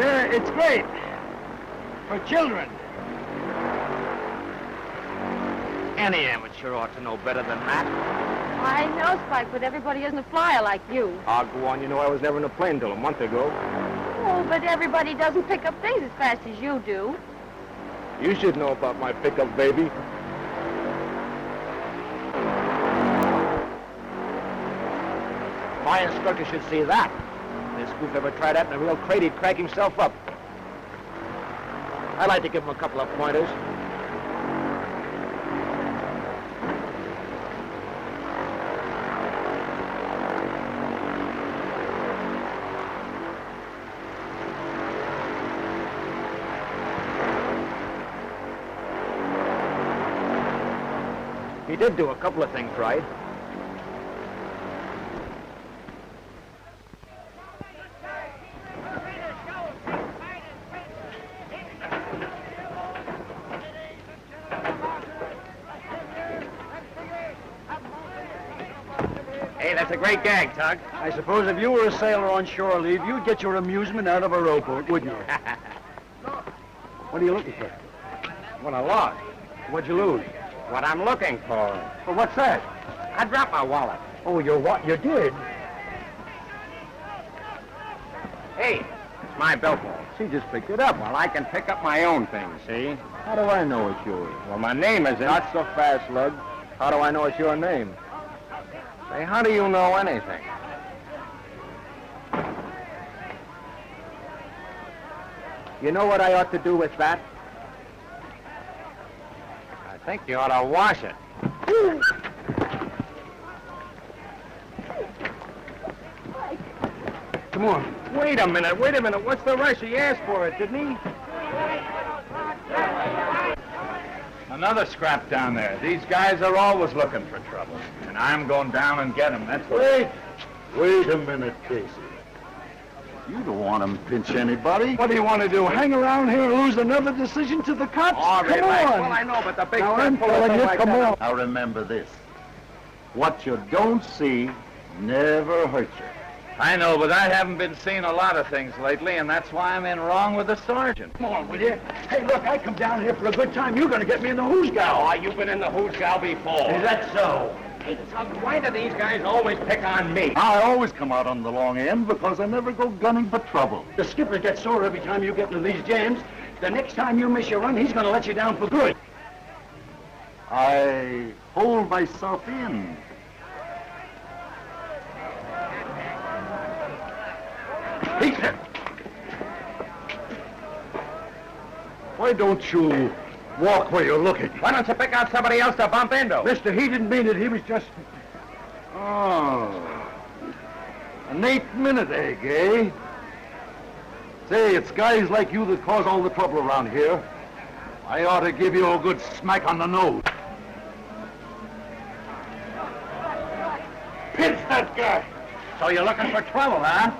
Yeah, it's great. For children. Any amateur ought to know better than that. I know, Spike, but everybody isn't a flyer like you. I'll go on. You know I was never in a plane till a month ago. Oh, but everybody doesn't pick up things as fast as you do. You should know about my pickup, baby. My instructor should see that. If this goof ever tried that in a real crate, he'd crack himself up. I'd like to give him a couple of pointers. He did do a couple of things right. Hey, that's a great gag, Tug. I suppose if you were a sailor on shore leave, you'd get your amusement out of a rowboat, wouldn't you? What are you looking for? What I lost. What'd you lose? What I'm looking for. Well, what's that? I dropped my wallet. Oh, you're what? You did? Hey, it's my billfold. She just picked it up. Well, I can pick up my own things, see? How do I know it's yours? Well, my name is in... Not so fast, Lug. How do I know it's your name? Say, how do you know anything? You know what I ought to do with that? I think you ought to wash it. Come on. Wait a minute. What's the rush? He asked for it, didn't he? Another scrap down there. These guys are always looking for trouble. And I'm going down and get them. That's what... Wait a minute, Casey. You don't want to pinch anybody. What do you want to do? Hang around here and lose another decision to the cops? Oh, come relax. on. Well, I know, but the big... Now, I'm telling you, come on. Now remember this. What you don't see never hurts you. I know, but I haven't been seeing a lot of things lately, and that's why I'm in wrong with the sergeant. Come on, will you? Hey, look, I come down here for a good time. You're going to get me in the hoosgow. Oh, you've been in the hoosgow before. Is that so? Hey, Tug, why do these guys always pick on me? I always come out on the long end because I never go gunning for trouble. The skipper gets sore every time you get into these jams. The next time you miss your run, he's going to let you down for good. I hold myself in. Why don't you walk where you're looking? Why don't you pick out somebody else to bump into? Mister, he didn't mean it. He was just... Oh. An 8-minute egg, eh? Say, it's guys like you that cause all the trouble around here. I ought to give you a good smack on the nose. Pinch that guy! So you're looking for trouble, huh?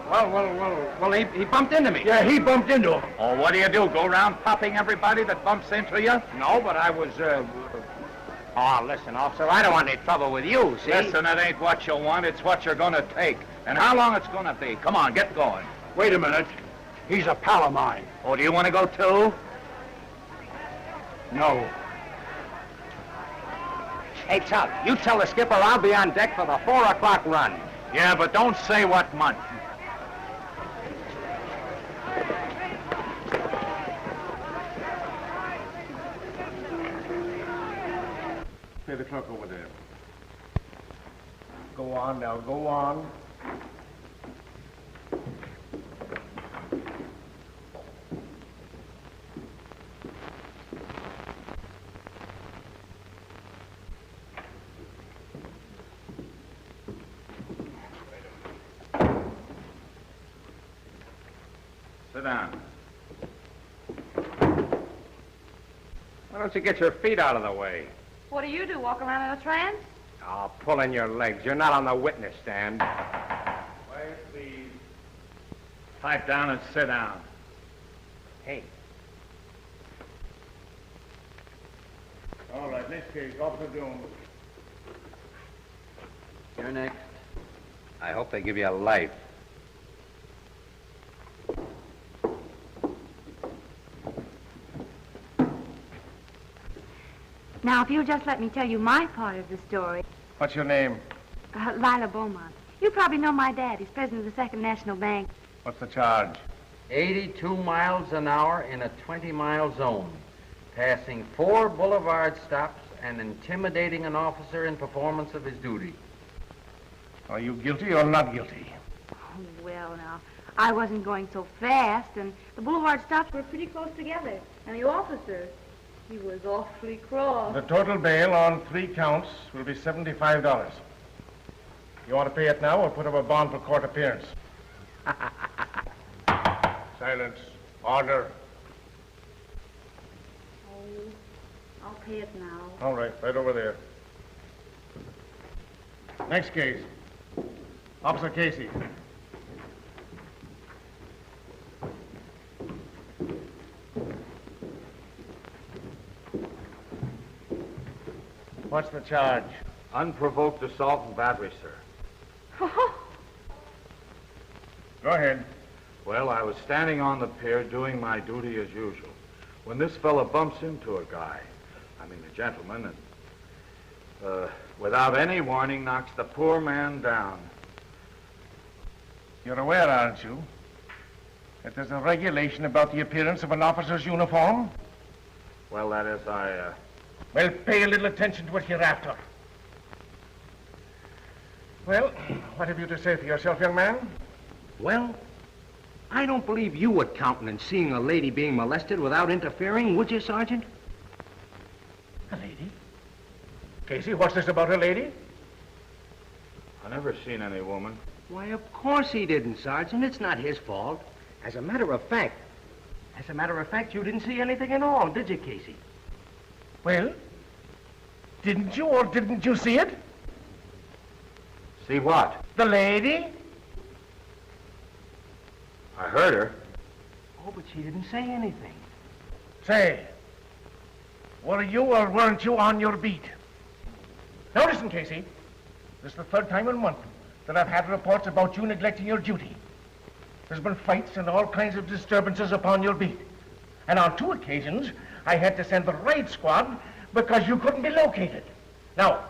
Well, he bumped into me. Yeah, he bumped into him. Oh, what do? Go around popping everybody that bumps into you? No, but I was, Oh, listen, officer, I don't want any trouble with you, see? Listen, it ain't what you want, it's what you're gonna take. And how long it's gonna be. Come on, get going. Wait a minute. He's a pal of mine. Oh, do you want to go too? No. Hey, Tug, you tell the skipper I'll be on deck for the 4 o'clock run. Yeah, but don't say what month. Pay the clerk over there. Go on now, go on. Sit down. Why don't you get your feet out of the way? What do? Walk around in a trance? Oh, pull in your legs. You're not on the witness stand. Quiet, please. Pipe down and sit down. Hey. All right, next case, Officer Jones. You're next. I hope they give you a life. Now, if you'll just let me tell you my part of the story. What's your name? Lila Beaumont. You probably know my dad. He's president of the Second National Bank. What's the charge? 82 miles an hour in a 20-mile zone, passing 4 boulevard stops and intimidating an officer in performance of his duty. Are you guilty or not guilty? Oh, well, now, I wasn't going so fast, and the boulevard stops were pretty close together. And the officer, he was awfully cross. The total bail on 3 counts will be $75. You want to pay it now or put up a bond for court appearance? Silence. Order. Oh, I'll pay it now. All right, right over there. Next case. Officer Casey. What's the charge? Unprovoked assault and battery, sir. Go ahead. Well, I was standing on the pier doing my duty as usual when this fella bumps into a guy, a gentleman, and without any warning knocks the poor man down. You're aware, aren't you, that there's a regulation about the appearance of an officer's uniform? Well, that is, Well, pay a little attention to it hereafter. Well, what have you to say for yourself, young man? Well, I don't believe you would countenance seeing a lady being molested without interfering, would you, Sergeant? A lady? Casey, what's this about a lady? I never seen any woman. Why, of course he didn't, Sergeant. It's not his fault. As a matter of fact, you didn't see anything at all, did you, Casey? Well, didn't you or didn't you see it? See what? The lady? I heard her. Oh, but she didn't say anything. Say, were you or weren't you on your beat? Now listen, Casey. This is the 3rd time in a month that I've had reports about you neglecting your duty. There's been fights and all kinds of disturbances upon your beat. And on 2 occasions, I had to send the raid squad because you couldn't be located. Now,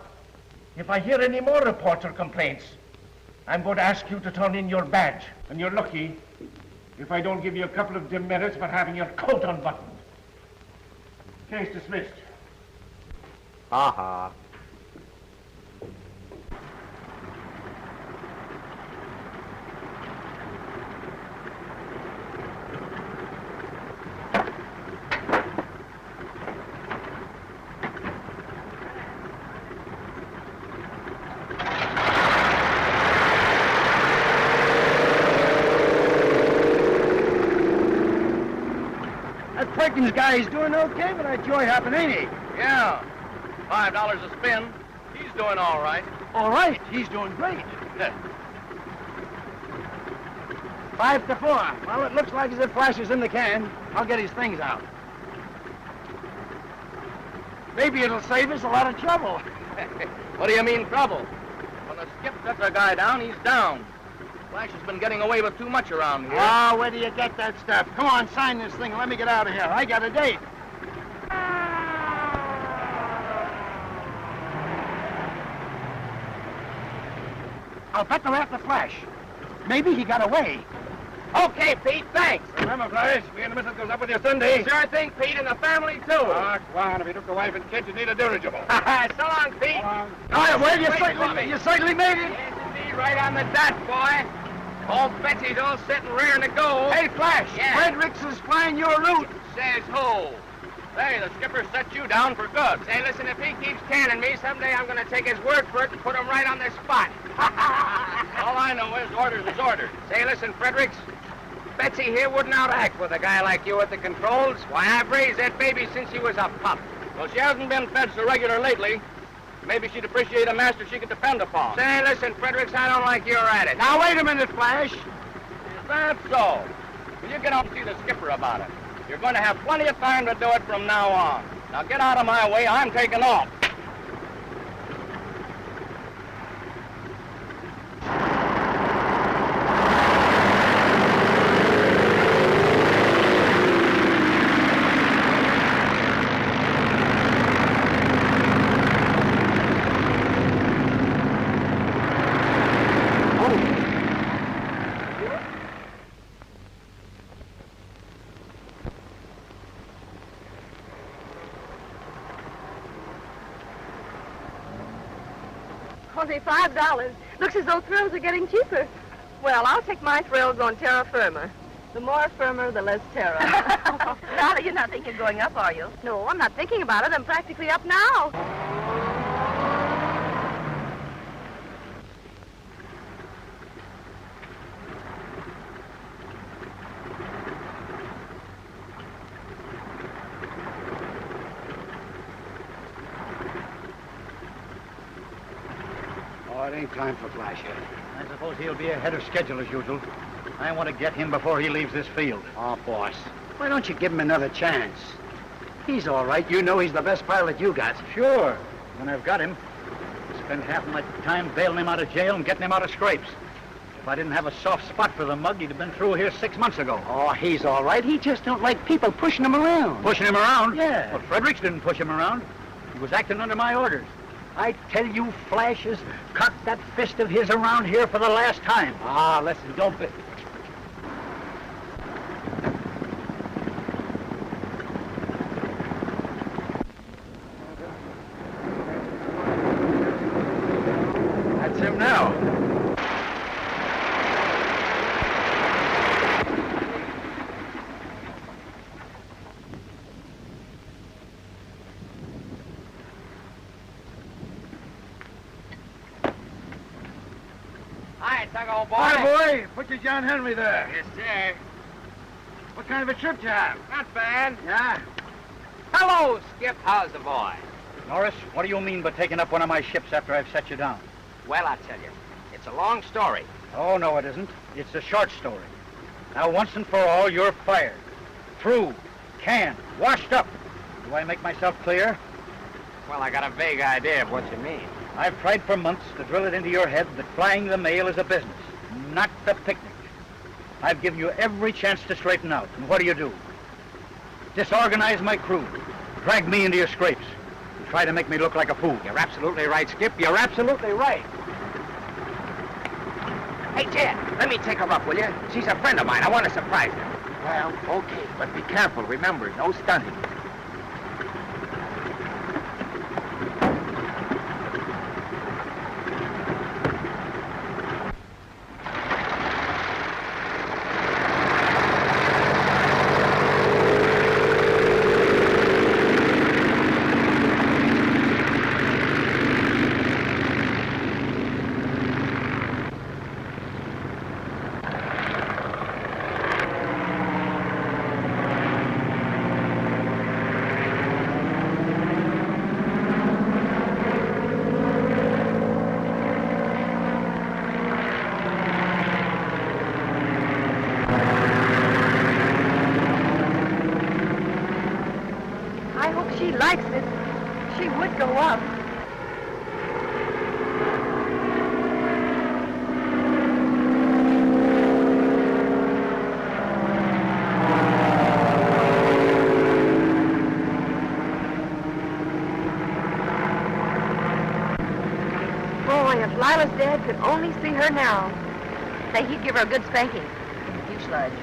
if I hear any more reports or complaints, I'm going to ask you to turn in your badge. And you're lucky if I don't give you a couple of demerits for having your coat unbuttoned. Case dismissed. Ha-ha. Perkins guy is doing okay, but that joy happened, ain't he? Yeah. $5 a spin. He's doing all right. All right, he's doing great. 5 to 4. Well, it looks like as if Flash is in the can. I'll get his things out. Maybe it'll save us a lot of trouble. What do you mean, trouble? When the skip sets a guy down, he's down. Flash has been getting away with too much around here. Oh, where do you get that stuff? Come on, sign this thing and let me get out of here. I got a date. I'll bet they're after Flash. Maybe he got away. Okay, Pete, thanks. Remember, Flash, me and the missus goes up with you Sunday. Sure thing, Pete, and the family, too. Ah, come on, if you took the wife and kids, you need a dirigible. So long, Pete. All right, well, you certainly made it. Yes, indeed, right on the dot, boy. Old Betsy's all set and raring to go. Hey, Flash, Yeah. Fredericks is flying your route. Says who? Hey, the skipper set you down for good. Say, listen, if he keeps canning me, someday I'm going to take his word for it and put him right on the spot. All I know is orders is orders. Say, listen, Fredericks, Betsy here wouldn't outact with a guy like you at the controls. Why, I've raised that baby since she was a pup. Well, she hasn't been fed so regular lately. Maybe she'd appreciate a master she could depend upon. Say, listen, Fredericks, I don't like you're at it. Now, wait a minute, Flash. Is that so? Well, you get out and see the skipper about it. You're going to have plenty of time to do it from now on. Now, get out of my way. I'm taking off. $25. Looks as though thrills are getting cheaper. Well, I'll take my thrills on terra firma. The more firmer, the less terror. Lila, you're not thinking of going up, are you? No, I'm not thinking about it. I'm practically up now. Oh, it ain't time for Flash yet. I suppose he'll be ahead of schedule as usual. I want to get him before he leaves this field. Oh, boss, why don't you give him another chance? He's all right. You know he's the best pilot you got. Sure. When I've got him, I spend half of my time bailing him out of jail and getting him out of scrapes. If I didn't have a soft spot for the mug, he'd have been through here 6 months ago. Oh, he's all right. He just don't like people pushing him around. Pushing him around? Yeah. Well, Fredericks didn't push him around. He was acting under my orders. I tell you, Flash has cocked that fist of his around here for the last time. Ah, listen, don't be... That's him now. Hi, Tug, old boy. Hi, boy. Put your John Henry there. Yes, sir. What kind of a trip you have? Not bad. Yeah? Hello, Skip. How's the boy? Norris, what do you mean by taking up one of my ships after I've set you down? Well, I'll tell you. It's a long story. Oh, no, it isn't. It's a short story. Now, once and for all, you're fired. Through. Canned. Washed up. Do I make myself clear? Well, I got a vague idea of what you mean. I've tried for months to drill it into your head that flying the mail is a business, not the picnic. I've given you every chance to straighten out, and what do? Disorganize my crew. Drag me into your scrapes. And try to make me look like a fool. You're absolutely right, Skip. You're absolutely right. Hey, Ted, let me take her up, will you? She's a friend of mine. I want to surprise her. Well, okay, but be careful. Remember, no stunting. She likes it. She would go up. Boy, if Lila's dad could only see her now. Say he'd give her a good spanking. You sludge.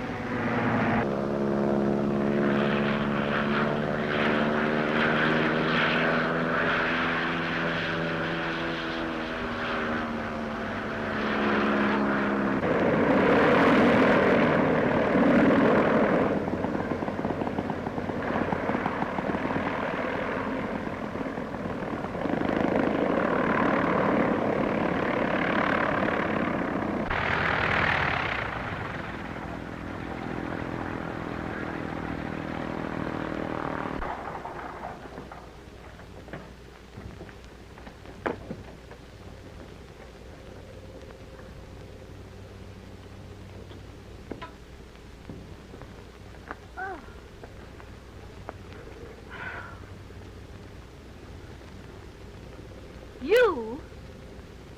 You?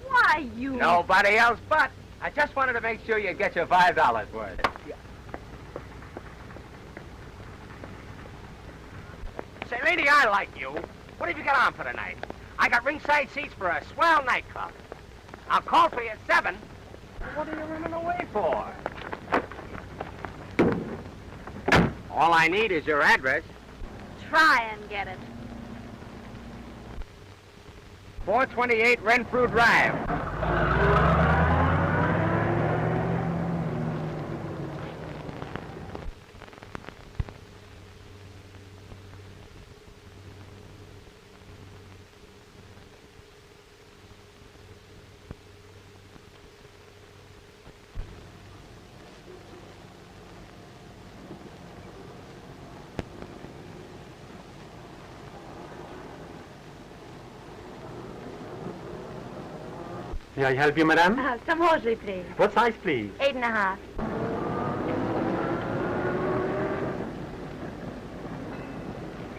Why, you... Nobody else but. I just wanted to make sure you get your $5 worth. Say, lady, I like you. What have you got on for tonight? I got ringside seats for a swell nightclub. I'll call for you at 7. What are you running away for? All I need is your address. Try and get it. 428 Renfrew Drive. May I help you, madame? Some hosiery, please. What size, please? 8.5.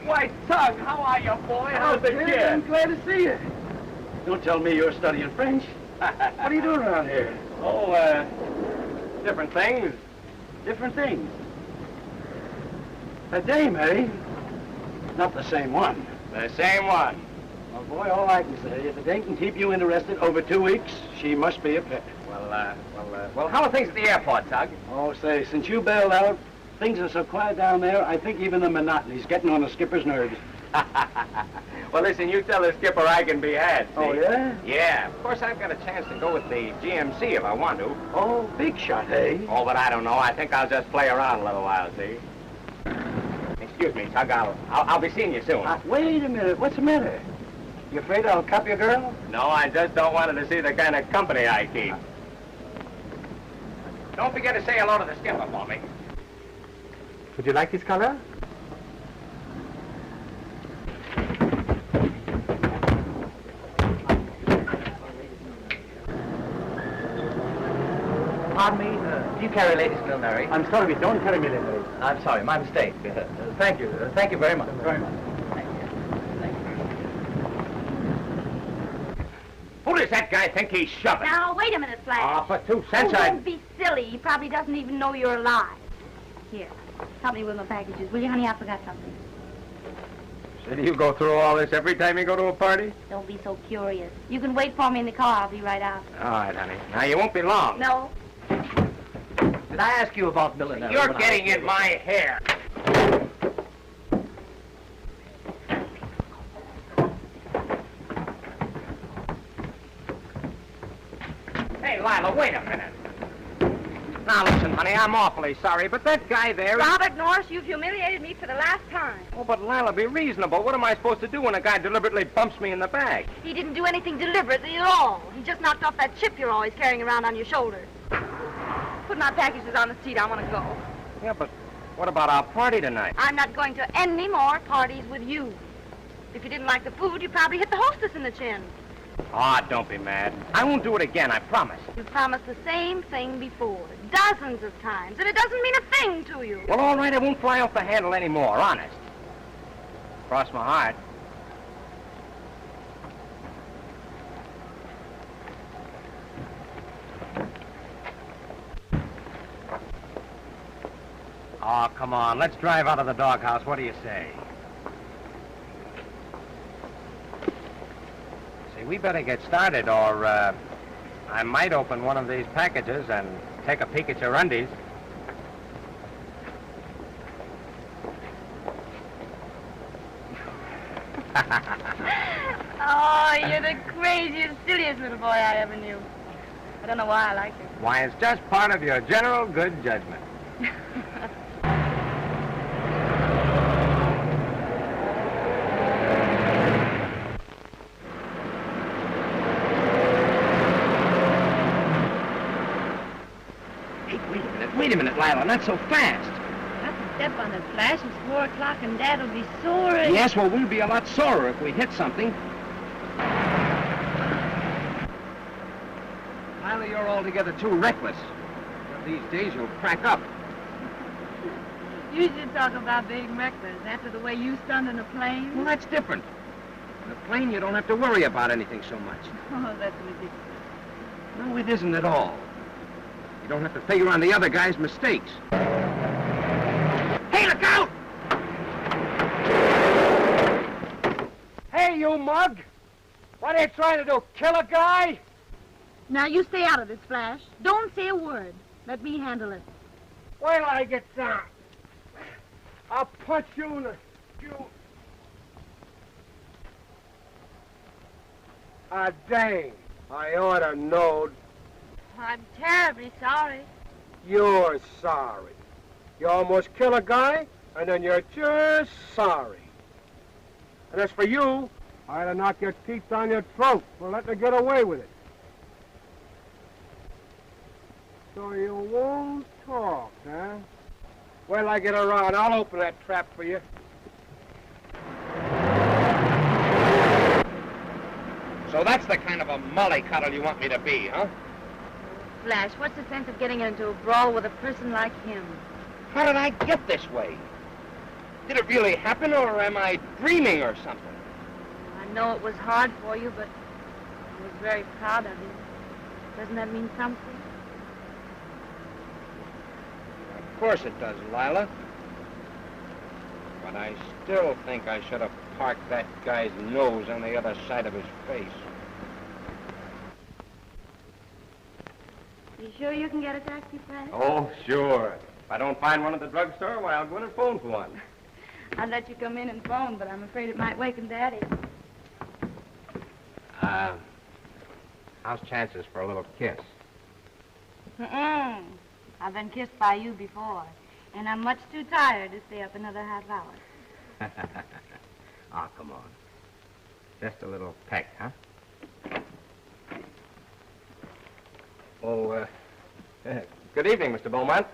Why, Tug, how are you, boy? How's the kid? I'm glad to see you. Don't tell me you're studying French. What are you doing around here? Oh, different things. Different things. A dame, eh? Not the same one. The same one. Well, boy, all I can say, if the dame can keep you interested over 2 weeks, she must be a pet. Well, how are things at the airport, Tug? Oh, say, since you bailed out, things are so quiet down there, I think even the monotony's getting on the skipper's nerves. Well, listen, you tell the skipper I can be had, see? Oh, yeah? Yeah. Of course, I've got a chance to go with the GMC if I want to. Oh, big shot, eh? Oh, but I don't know. I think I'll just play around a little while, see? Excuse me, Tug. I'll be seeing you soon. Wait a minute. What's the matter? You afraid I'll cup your girl? No, I just don't want her to see the kind of company I keep. Don't forget to say hello to the skipper for me. Would you like this color? Pardon me, do you carry ladies' millinery? I'm sorry, we don't carry military. I'm sorry, my mistake. Thank you. Thank you very much. Very much. Who does that guy think he's shoving? Now, wait a minute, Flash. Oh, for 2 cents, Oh, don't be silly. He probably doesn't even know you're alive. Here, help me with my packages. Will you, honey? I forgot something. So do you go through all this every time you go to a party? Don't be so curious. You can wait for me in the car. I'll be right out. All right, honey. Now, you won't be long. No? Did I ask you about millinery? You're getting in my hair. Hey, Lila, wait a minute. Now, listen, honey, I'm awfully sorry, but that guy there is... Robert Norris, you've humiliated me for the last time. Oh, but Lila, be reasonable. What am I supposed to do when a guy deliberately bumps me in the back? He didn't do anything deliberately at all. He just knocked off that chip you're always carrying around on your shoulder. Put my packages on the seat. I want to go. Yeah, but what about our party tonight? I'm not going to any more parties with you. If you didn't like the food, you'd probably hit the hostess in the chin. Ah, don't be mad. I won't do it again, I promise. You promised the same thing before, dozens of times, and it doesn't mean a thing to you. Well, all right, I won't fly off the handle anymore, honest. Cross my heart. Oh, come on. Let's drive out of the doghouse. What do you say? See, we better get started, or I might open one of these packages and take a peek at your undies. Oh, you're the craziest, silliest little boy I ever knew. I don't know why I like you. Why, it's just part of your general good judgment. Wait a minute, Lila, not so fast. Not to step on the Flash. It's 4 o'clock and Dad'll be sore. Yes, well, we'll be a lot sorer if we hit something. Lila, you're altogether too reckless. These days you'll crack up. You should talk about being reckless after the way you stunned in a plane. Well, that's different. In a plane, you don't have to worry about anything so much. Oh, that's ridiculous. No, it isn't at all. You don't have to figure on the other guy's mistakes. Hey, look out! Hey, you mug! What are you trying to do, kill a guy? Now, you stay out of this, Flash. Don't say a word. Let me handle it. Wait till I get down. I'll punch you in the... Dang. I oughta knowed. I'm terribly sorry. You're sorry. You almost kill a guy, and then you're just sorry. And as for you, I'd have knocked your teeth down your throat for letting her get away with it. So you won't talk, huh? Wait till I get around. I'll open that trap for you. So that's the kind of a mollycoddle you want me to be, huh? Flash, what's the sense of getting into a brawl with a person like him? How did I get this way? Did it really happen, or am I dreaming or something? I know it was hard for you, but I was very proud of you. Doesn't that mean something? Of course it does, Lila. But I still think I should have parked that guy's nose on the other side of his face. You sure you can get a taxi, Flash? Oh, sure. If I don't find one at the drugstore, why, I'll go in and phone for one. I'd let you come in and phone, but I'm afraid it might waken Daddy. How's chances for a little kiss? Mm-mm. I've been kissed by you before, and I'm much too tired to stay up another half hour. Oh, come on. Just a little peck, huh? Oh, good evening, Mr. Beaumont.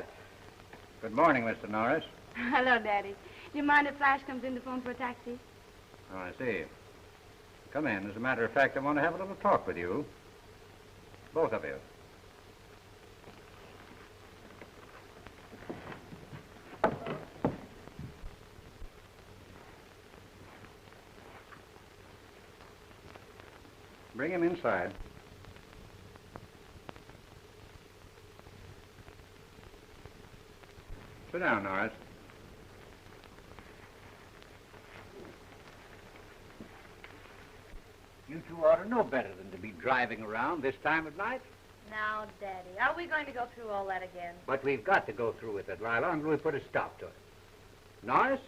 Good morning, Mr. Norris. Hello, Daddy. Do you mind if Flash comes in to phone for a taxi? Oh, I see. Come in. As a matter of fact, I want to have a little talk with you. Both of you. Bring him inside. Sit down, Norris. You two ought to know better than to be driving around this time of night. Now, Daddy, are we going to go through all that again? But we've got to go through with it, Lila, until we put a stop to it. Norris,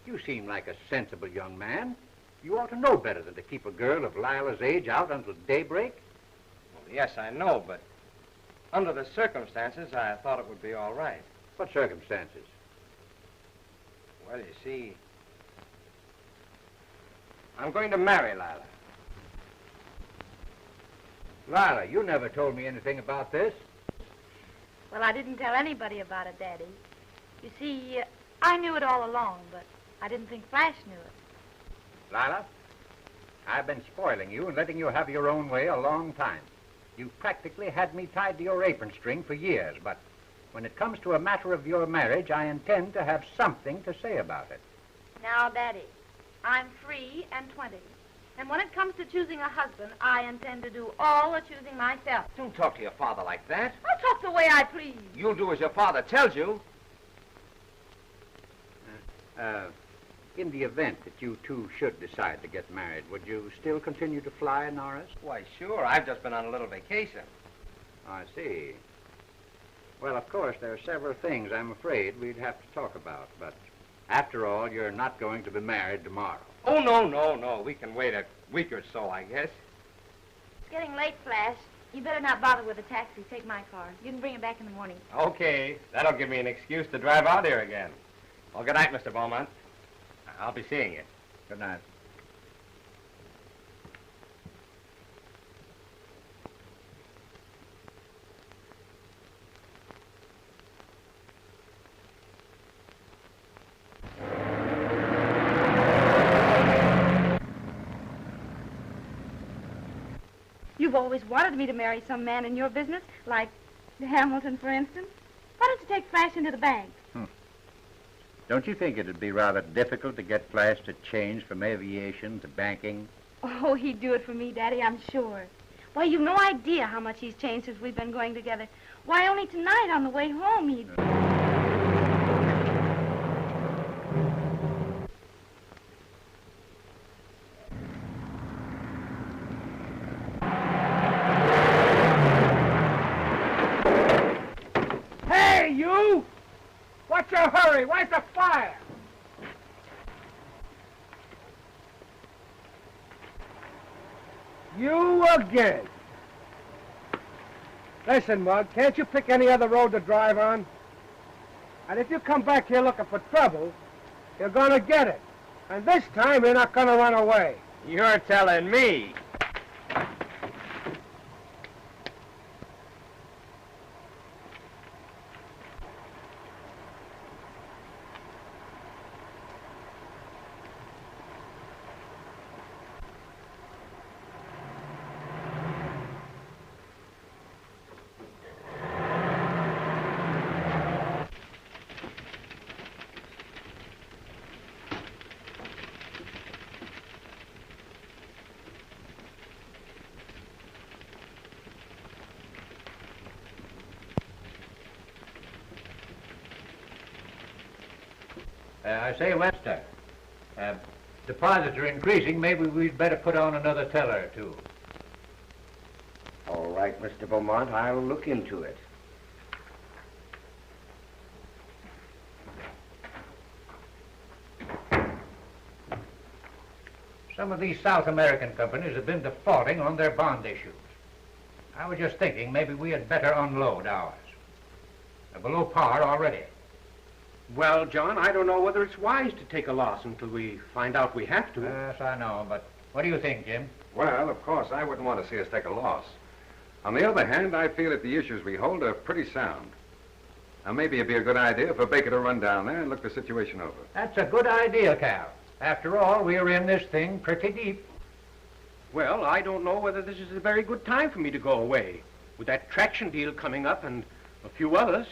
you seem like a sensible young man. You ought to know better than to keep a girl of Lila's age out until daybreak. Well, yes, I know, but under the circumstances, I thought it would be all right. What circumstances? Well, you see, I'm going to marry Lila. Lila, you never told me anything about this. Well, I didn't tell anybody about it, Daddy. You see, I knew it all along, but I didn't think Flash knew it. Lila, I've been spoiling you and letting you have your own way a long time. You've practically had me tied to your apron string for years, but when it comes to a matter of your marriage, I intend to have something to say about it. Now, Daddy, I'm free and 20. And when it comes to choosing a husband, I intend to do all the choosing myself. Don't talk to your father like that. I'll talk the way I please. You'll do as your father tells you. In the event that you two should decide to get married, would you still continue to fly, Norris? Why, sure. I've just been on a little vacation. I see. Well, of course, there are several things I'm afraid we'd have to talk about, but after all, you're not going to be married tomorrow. Oh, no. We can wait a week or so, I guess. It's getting late, Flash. You better not bother with a taxi. Take my car. You can bring it back in the morning. Okay. That'll give me an excuse to drive out here again. Well, good night, Mr. Beaumont. I'll be seeing you. Good night. You've always wanted me to marry some man in your business, like Hamilton, for instance. Why don't you take Flash into the bank? Don't you think it'd be rather difficult to get Flash to change from aviation to banking? Oh, he'd do it for me, Daddy, I'm sure. Why, you've no idea how much he's changed since we've been going together. Why, only tonight on the way home he'd... Hey, you! What's your hurry? Where's the fire? You again. Listen, Mug, can't you pick any other road to drive on? And if you come back here looking for trouble, you're gonna get it. And this time you're not gonna run away. You're telling me. I say, Webster, deposits are increasing. Maybe we'd better put on another teller or two. All right, Mr. Beaumont, I'll look into it. Some of these South American companies have been defaulting on their bond issues. I was just thinking maybe we had better unload ours. They're below par already. Well, John, I don't know whether it's wise to take a loss until we find out we have to. Yes, I know, but what do you think, Jim? Well, of course, I wouldn't want to see us take a loss. On the other hand, I feel that the issues we hold are pretty sound. Now, maybe it'd be a good idea for Baker to run down there and look the situation over. That's a good idea, Cal. After all, we're in this thing pretty deep. Well, I don't know whether this is a very good time for me to go away. With that traction deal coming up and a few others.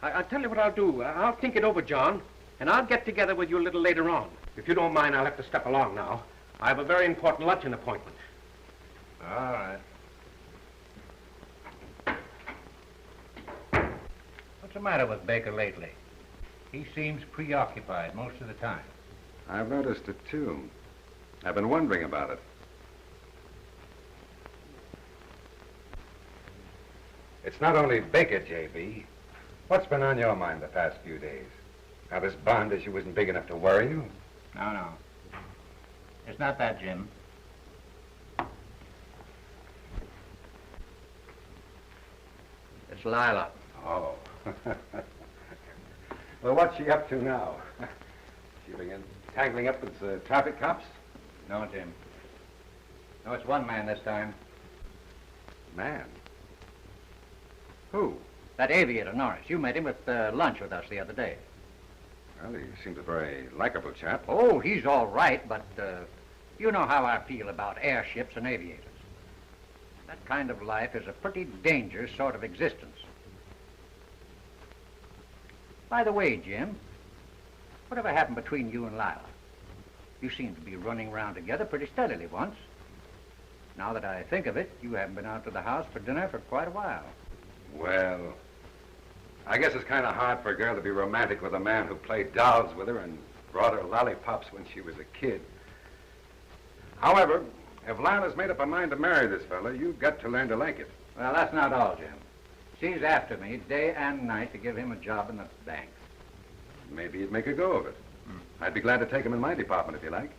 I'll tell you what I'll do. I'll think it over, John, and I'll get together with you a little later on. If you don't mind, I'll have to step along now. I have a very important luncheon appointment. All right. What's the matter with Baker lately? He seems preoccupied most of the time. I've noticed it, too. I've been wondering about it. It's not only Baker, J.B. What's been on your mind the past few days? Now, this bond issue isn't big enough to worry you? No. It's not that, Jim. It's Lila. Oh. Well, what's she up to now? She begin tangling up with traffic cops? No, Jim. No, it's one man this time. Man? Who? That aviator, Norris. You met him at lunch with us the other day. Well, he seems a very likable chap. Oh, he's all right, but you know how I feel about airships and aviators. That kind of life is a pretty dangerous sort of existence. By the way, Jim, whatever happened between you and Lila? You seemed to be running around together pretty steadily once. Now that I think of it, you haven't been out to the house for dinner for quite a while. Well, I guess it's kind of hard for a girl to be romantic with a man who played dolls with her and brought her lollipops when she was a kid. However, if Lila's made up her mind to marry this fella, you've got to learn to like it. Well, that's not all, Jim. She's after me day and night to give him a job in the bank. Maybe you'd make a go of it. I'd be glad to take him in my department if you like.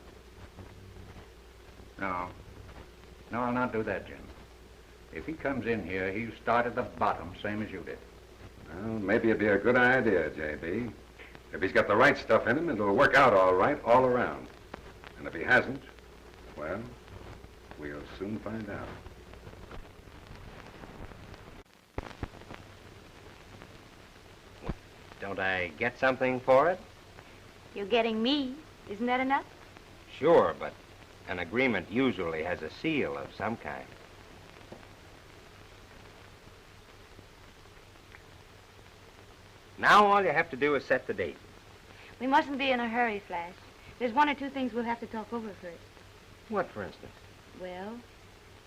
No, I'll not do that, Jim. If he comes in here, he'll start at the bottom, same as you did. Well, maybe it'd be a good idea, J.B. If he's got the right stuff in him, it'll work out all right all around. And if he hasn't, well, we'll soon find out. Don't I get something for it? You're getting me. Isn't that enough? Sure, but an agreement usually has a seal of some kind. Now all you have to do is set the date. We mustn't be in a hurry, Flash. There's one or two things we'll have to talk over first. What, for instance? Well,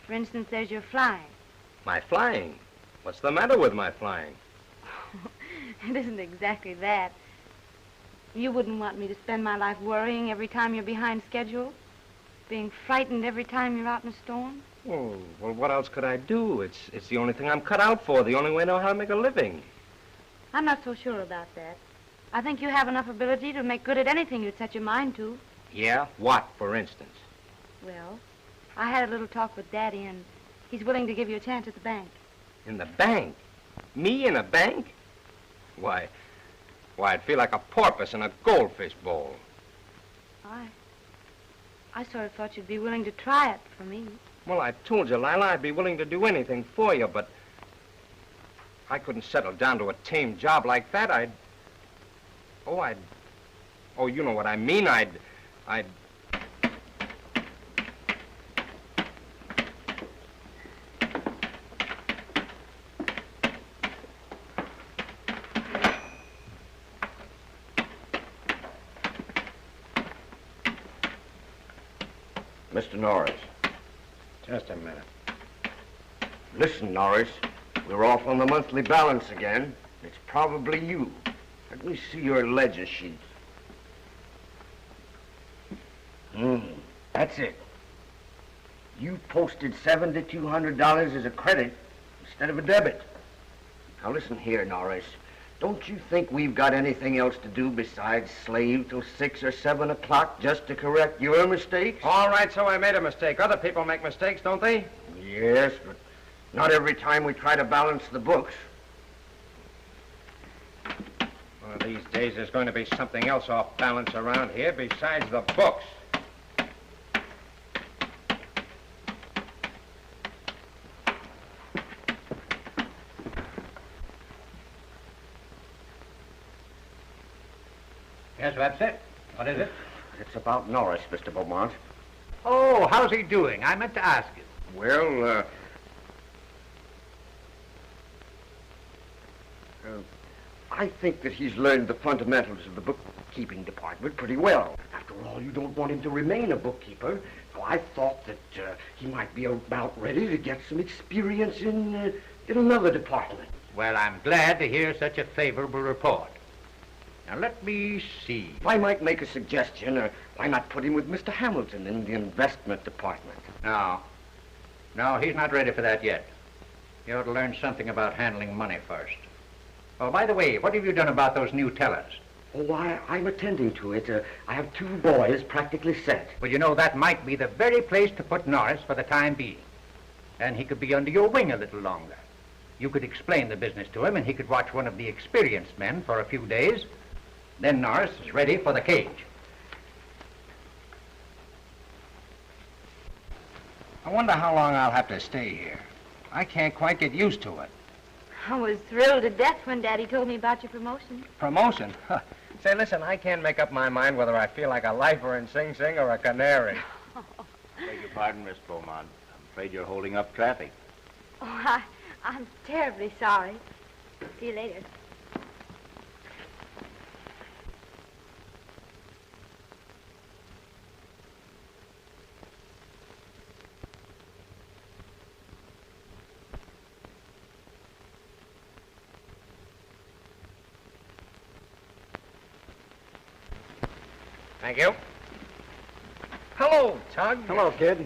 for instance, there's your flying. My flying? What's the matter with my flying? It isn't exactly that. You wouldn't want me to spend my life worrying every time you're behind schedule? Being frightened every time you're out in a storm? Oh, well, what else could I do? It's the only thing I'm cut out for, the only way I know how to make a living. I'm not so sure about that. I think you have enough ability to make good at anything you'd set your mind to. Yeah? What, for instance? Well, I had a little talk with Daddy, and he's willing to give you a chance at the bank. In the bank? Me in a bank? Why, I'd feel like a porpoise in a goldfish bowl. I sort of thought you'd be willing to try it for me. Well, I told you, Lila, I'd be willing to do anything for you, but I couldn't settle down to a tame job like that. Oh, you know what I mean. I'd... Mr. Norris. Just a minute. Listen, Norris. We're off on the monthly balance again. It's probably you. Let me see your ledger sheet. That's it. You posted $7,200 as a credit instead of a debit. Now listen here, Norris. Don't you think we've got anything else to do besides slave till 6 or 7 o'clock just to correct your mistakes? All right, so I made a mistake. Other people make mistakes, don't they? Yes, but not every time we try to balance the books. One of these days there's going to be something else off balance around here besides the books. Yes, that's it. What is it? It's about Norris, Mr. Beaumont. Oh, how's he doing? I meant to ask you. Well, I think that he's learned the fundamentals of the bookkeeping department pretty well. After all, you don't want him to remain a bookkeeper. So I thought that he might be about ready to get some experience in another department. Well, I'm glad to hear such a favorable report. Now, let me see. If I might make a suggestion, why not put him with Mr. Hamilton in the investment department? No. No, he's not ready for that yet. He ought to learn something about handling money first. Oh, by the way, what have you done about those new tellers? Oh, I'm attending to it. I have 2 boys practically set. Well, you know, that might be the very place to put Norris for the time being. And he could be under your wing a little longer. You could explain the business to him, and he could watch one of the experienced men for a few days. Then Norris is ready for the cage. I wonder how long I'll have to stay here. I can't quite get used to it. I was thrilled to death when Daddy told me about your promotion. Promotion? Say, listen, I can't make up my mind whether I feel like a lifer in Sing Sing or a canary. Beg your pardon, Miss Beaumont. I'm afraid you're holding up traffic. Oh, I'm terribly sorry. See you later. Thank you. Hello, Tug. Hello, kid.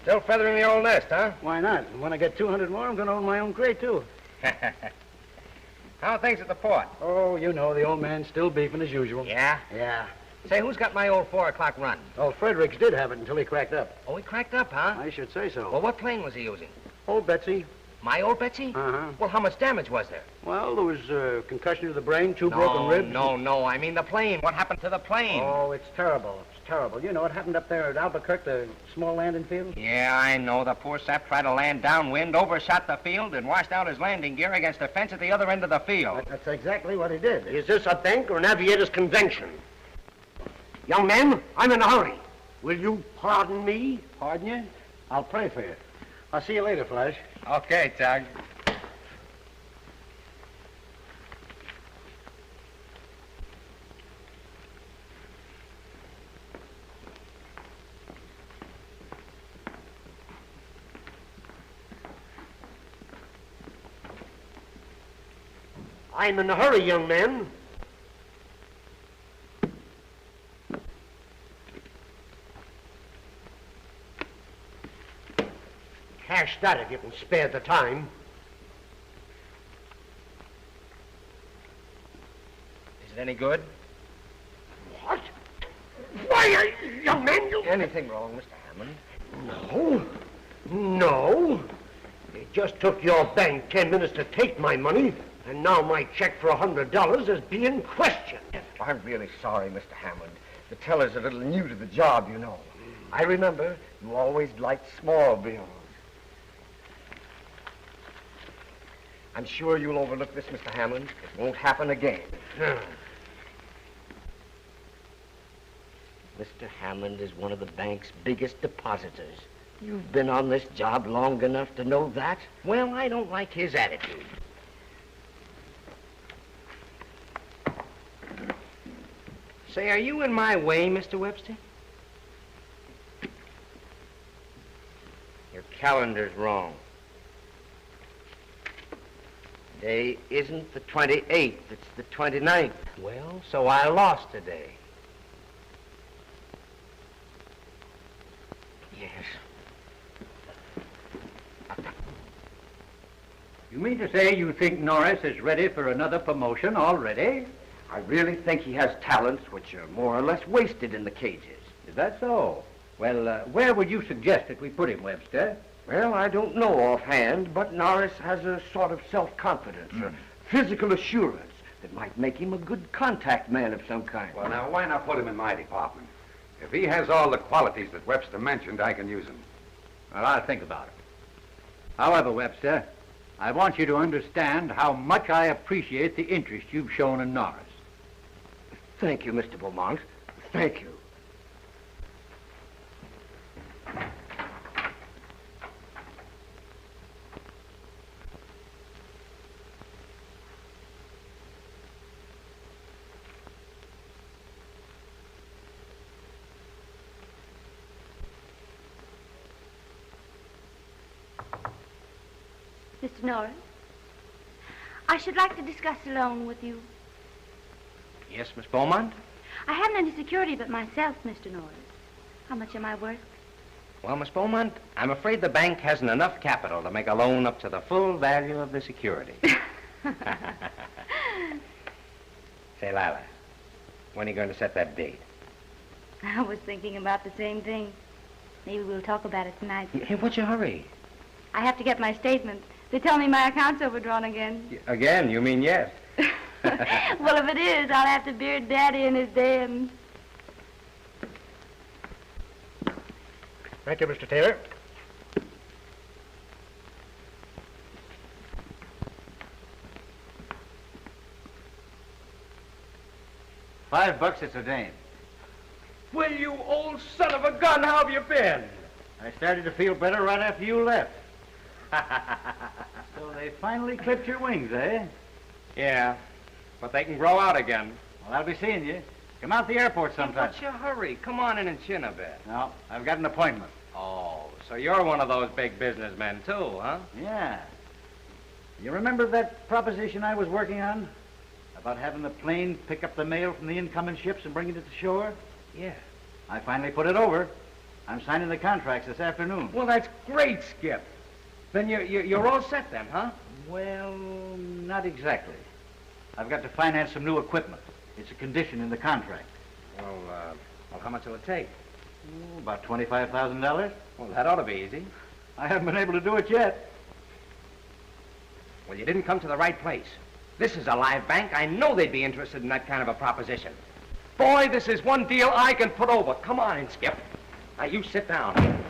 Still feathering the old nest, huh? Why not? When I get 200 more, I'm going to own my own crate, too. How are things at the port? Oh, you know, the old man's still beefing as usual. Yeah? Yeah. Say, who's got my old 4 o'clock run? Oh, Fredericks did have it until he cracked up. Oh, he cracked up, huh? I should say so. Well, what plane was he using? Old Betsy. My old Betsy? Uh-huh. Well, how much damage was there? Well, there was concussion to the brain, 2 broken ribs. No. I mean the plane. What happened to the plane? Oh, it's terrible. It's terrible. You know, it happened up there at Albuquerque, the small landing field. Yeah, I know. The poor sap tried to land downwind, overshot the field, and washed out his landing gear against a fence at the other end of the field. That's exactly what he did. Is this a bank or an aviators convention? Young man, I'm in a hurry. Will you pardon me? Pardon you? I'll pray for you. I'll see you later, Flash. Okay, Tug. I'm in a hurry, young man. Cash that if you can spare the time. Is it any good? What? Why, young man, you... Anything wrong, Mr. Hammond? No. No. It just took your bank 10 minutes to take my money, and now my check for $100 is being questioned. I'm really sorry, Mr. Hammond. The teller's a little new to the job, you know. I remember you always liked small bills. I'm sure you'll overlook this, Mr. Hammond. It won't happen again. Mr. Hammond is one of the bank's biggest depositors. You've been on this job long enough to know that. Well, I don't like his attitude. Say, are you in my way, Mr. Webster? Your calendar's wrong. Today isn't the 28th, it's the 29th. Well, so I lost today. Yes. You mean to say you think Norris is ready for another promotion already? I really think he has talents which are more or less wasted in the cages. Is that so? Well, where would you suggest that we put him, Webster? Well, I don't know offhand, but Norris has a sort of self-confidence, or physical assurance that might make him a good contact man of some kind. Well, now, why not put him in my department? If he has all the qualities that Webster mentioned, I can use him. Well, I'll think about it. However, Webster, I want you to understand how much I appreciate the interest you've shown in Norris. Thank you, Mr. Beaumont. Thank you. Mr. Norris, I should like to discuss a loan with you. Yes, Miss Beaumont? I haven't any security but myself, Mr. Norris. How much am I worth? Well, Miss Beaumont, I'm afraid the bank hasn't enough capital to make a loan up to the full value of the security. Say, Lila, when are you going to set that date? I was thinking about the same thing. Maybe we'll talk about it tonight. Hey, what's your hurry? I have to get my statement. They tell me my account's overdrawn again. Again, you mean yes? Well, if it is, I'll have to beard Daddy in his den. Thank you, Mr. Taylor. $5 it's a dame. Well, you old son of a gun, how have you been? I started to feel better right after you left. So they finally clipped your wings, eh? Yeah, but they can grow out again. Well, I'll be seeing you. Come out to the airport sometime. What's your hurry? Come on in and chin a bit. No, I've got an appointment. Oh, so you're one of those big businessmen, too, huh? Yeah. You remember that proposition I was working on? About having the plane pick up the mail from the incoming ships and bring it to shore? Yeah. I finally put it over. I'm signing the contracts this afternoon. Well, that's great, Skip. Then you're all set then, huh? Well, not exactly. I've got to finance some new equipment. It's a condition in the contract. Well, how much will it take? About $25,000. Well, that ought to be easy. I haven't been able to do it yet. Well, you didn't come to the right place. This is a live bank. I know they'd be interested in that kind of a proposition. Boy, this is one deal I can put over. Come on in, Skip. Now, you sit down.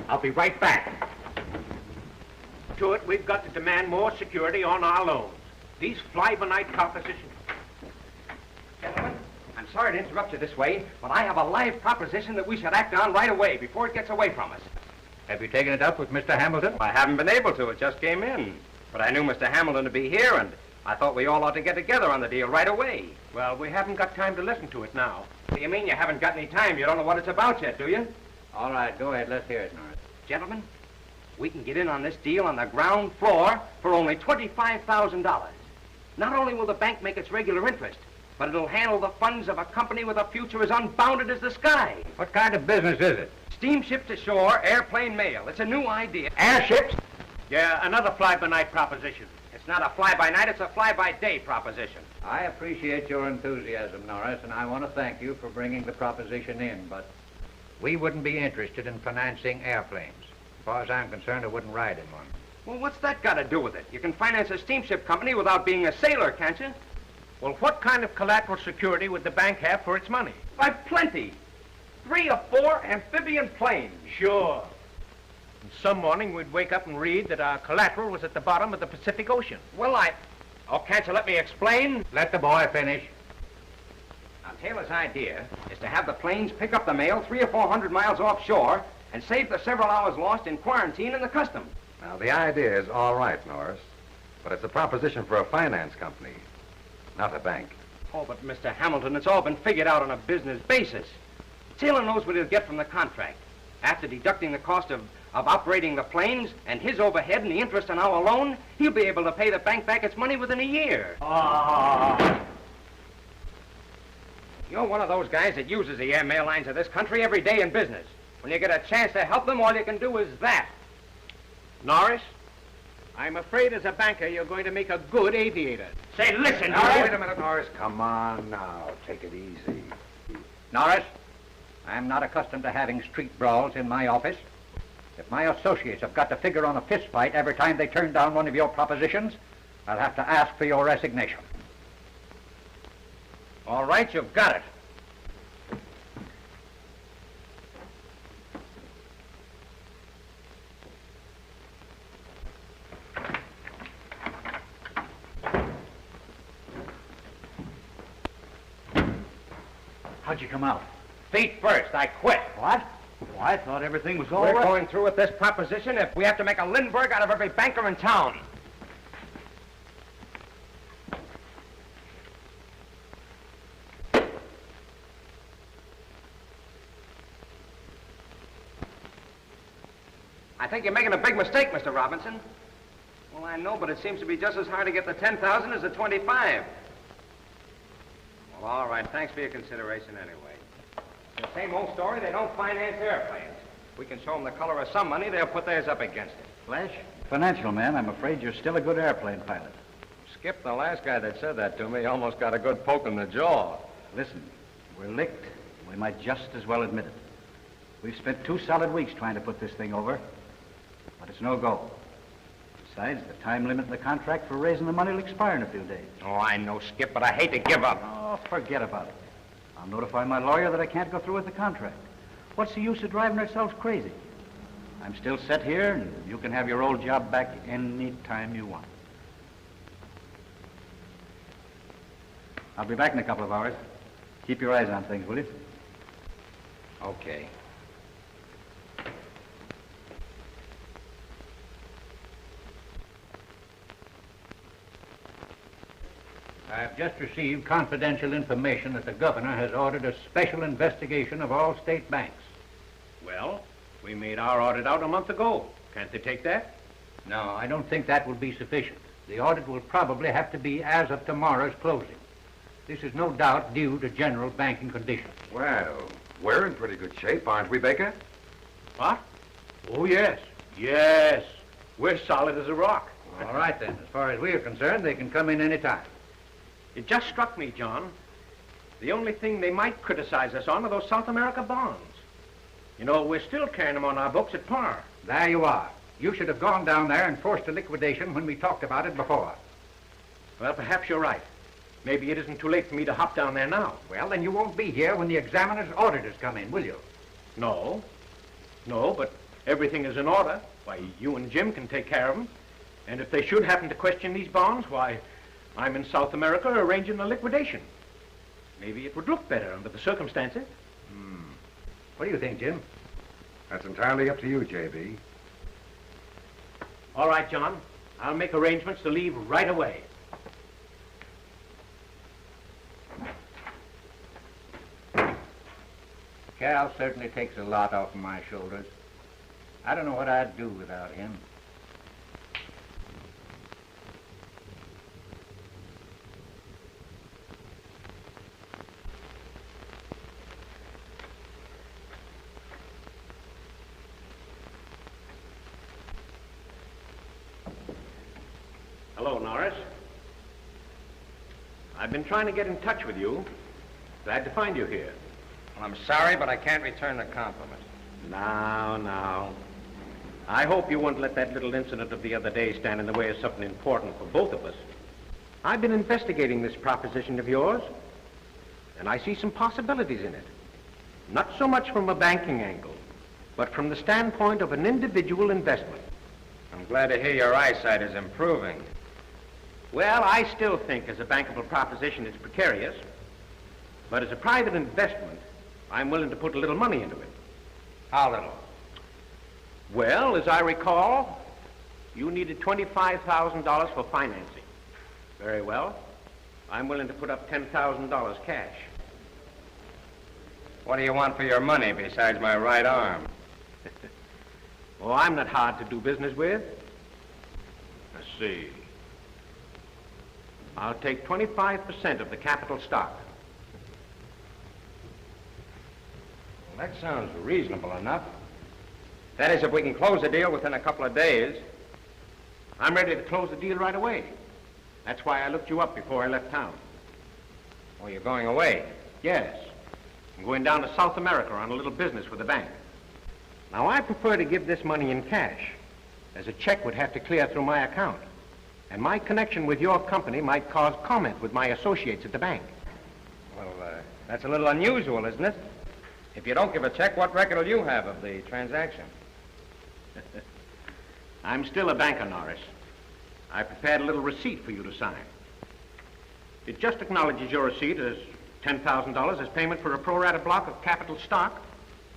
I'll be right back. To it, we've got to demand more security on our loans. These fly-by-night propositions. Gentlemen, I'm sorry to interrupt you this way, but I have a live proposition that we should act on right away before it gets away from us. Have you taken it up with Mr. Hamilton? I haven't been able to. It just came in. But I knew Mr. Hamilton to be here, and I thought we all ought to get together on the deal right away. Well, we haven't got time to listen to it now. What do you mean you haven't got any time? You don't know what it's about yet, do you? All right, go ahead. Let's hear it, Norris. Gentlemen, we can get in on this deal on the ground floor for only $25,000. Not only will the bank make its regular interest, but it'll handle the funds of a company with a future as unbounded as the sky. What kind of business is it? Steamship to shore, airplane mail. It's a new idea. Airships? Yeah, another fly-by-night proposition. It's not a fly-by-night, it's a fly-by-day proposition. I appreciate your enthusiasm, Norris, and I want to thank you for bringing the proposition in, but We wouldn't be interested in financing airplanes. As far as I'm concerned, I wouldn't ride in one. Well, what's that got to do with it? You can finance a steamship company without being a sailor, can't you? Well, what kind of collateral security would the bank have for its money? Why, plenty. 3 or 4 amphibian planes. Sure. And some morning we'd wake up and read that our collateral was at the bottom of the Pacific Ocean. Well, Oh, can't you let me explain? Let the boy finish. Now, Taylor's idea is to have the planes pick up the mail 300 or 400 miles offshore and save the several hours lost in quarantine in the customs. Now, the idea is all right, Norris, but it's a proposition for a finance company, not a bank. Oh, but Mr. Hamilton, it's all been figured out on a business basis. Taylor knows what he'll get from the contract. After deducting the cost of operating the planes and his overhead and the interest on our loan, he'll be able to pay the bank back its money within a year. You're one of those guys that uses the air lines of this country every day in business. When you get a chance to help them, all you can do is that. Norris, I'm afraid as a banker you're going to make a good aviator. Say, listen, Now, Norris. wait a minute, Norris. Come on now. Take it easy. Norris, I'm not accustomed to having street brawls in my office. If my associates have got to figure on a fist fight every time they turn down one of your propositions, I'll have to ask for your resignation. All right, you've got it. How'd you come out? Feet first, I quit. What? Well, I thought everything was all We're right. going through with this proposition if we have to make a Lindbergh out of every banker in town. I think you're making a big mistake, Mr. Robinson. Well, I know, but it seems to be just as hard to get the 10,000 as the 25. Well, all right. Thanks for your consideration anyway. The same old story, they don't finance airplanes. We can show them the color of some money, they'll put theirs up against it. Flash, financial man, I'm afraid you're still a good airplane pilot. Skip, the last guy that said that to me almost got a good poke in the jaw. Listen, we're licked. We might just as well admit it. We've spent 2 solid weeks trying to put this thing over, but it's no go. Besides, the time limit in the contract for raising the money will expire in a few days. Oh, I know, Skip, but I hate to give up. Oh, forget about it. I'll notify my lawyer that I can't go through with the contract. What's the use of driving ourselves crazy? I'm still set here, and you can have your old job back any time you want. I'll be back in a couple of hours. Keep your eyes on things, will you? Okay. I've just received confidential information that the governor has ordered a special investigation of all state banks. Well, we made our audit out a month ago. Can't they take that? No, I don't think that will be sufficient. The audit will probably have to be as of tomorrow's closing. This is no doubt due to general banking conditions. Well, we're in pretty good shape, aren't we, Baker? What? Oh, yes. Yes. We're solid as a rock. All right, then. As far as we're concerned, they can come in any time. It just struck me, John. The only thing they might criticize us on are those South America bonds. You know, we're still carrying them on our books at par. There you are. You should have gone down there and forced a liquidation when we talked about it before. Well, perhaps you're right. Maybe it isn't too late for me to hop down there now. Well, then you won't be here when the examiner's auditors come in, will you? No. No, but everything is in order. Why, you and Jim can take care of them. And if they should happen to question these bonds, why, I'm in South America arranging a liquidation. Maybe it would look better under the circumstances. What do you think, Jim? That's entirely up to you, J.B. All right, John. I'll make arrangements to leave right away. Cal certainly takes a lot off of my shoulders. I don't know what I'd do without him. Hello, Norris. I've been trying to get in touch with you. Glad to find you here. Well, I'm sorry, but I can't return the compliment. Now. I hope you won't let that little incident of the other day stand in the way of something important for both of us. I've been investigating this proposition of yours, and I see some possibilities in it. Not so much from a banking angle, but from the standpoint of an individual investment. I'm glad to hear your eyesight is improving. Well, I still think as a bankable proposition it's precarious, but as a private investment, I'm willing to put a little money into it. How little? Well, as I recall, you needed $25,000 for financing. Very well. I'm willing to put up $10,000 cash. What do you want for your money besides my right arm? Oh, I'm not hard to do business with. Let's see. I'll take 25% of the capital stock. Well, that sounds reasonable enough. That is, if we can close the deal within a couple of days. I'm ready to close the deal right away. That's why I looked you up before I left town. Oh, you're going away? Yes. I'm going down to South America on a little business with the bank. Now, I prefer to give this money in cash, as a check would have to clear through my account. And my connection with your company might cause comment with my associates at the bank. Well, that's a little unusual, isn't it? If you don't give a check, what record will you have of the transaction? I'm still a banker, Norris. I prepared a little receipt for you to sign. It just acknowledges your receipt as $10,000 as payment for a pro rata block of capital stock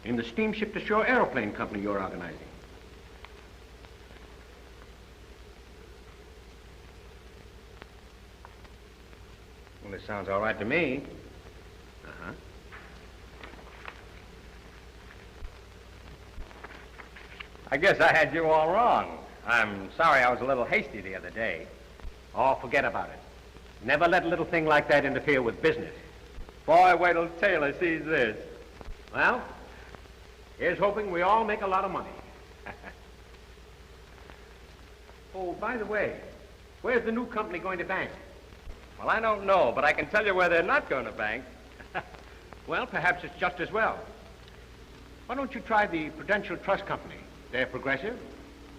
in the steamship to shore aeroplane company you're organizing. Well, it sounds all right to me. Uh-huh. I guess I had you all wrong. I'm sorry I was a little hasty the other day. Oh, forget about it. Never let a little thing like that interfere with business. Boy, wait till Taylor sees this. Well, here's hoping we all make a lot of money. Oh, by the way, where's the new company going to bank? Well, I don't know, but I can tell you where they're not going to bank. Well, perhaps it's just as well. Why don't you try the Prudential Trust Company? They're progressive.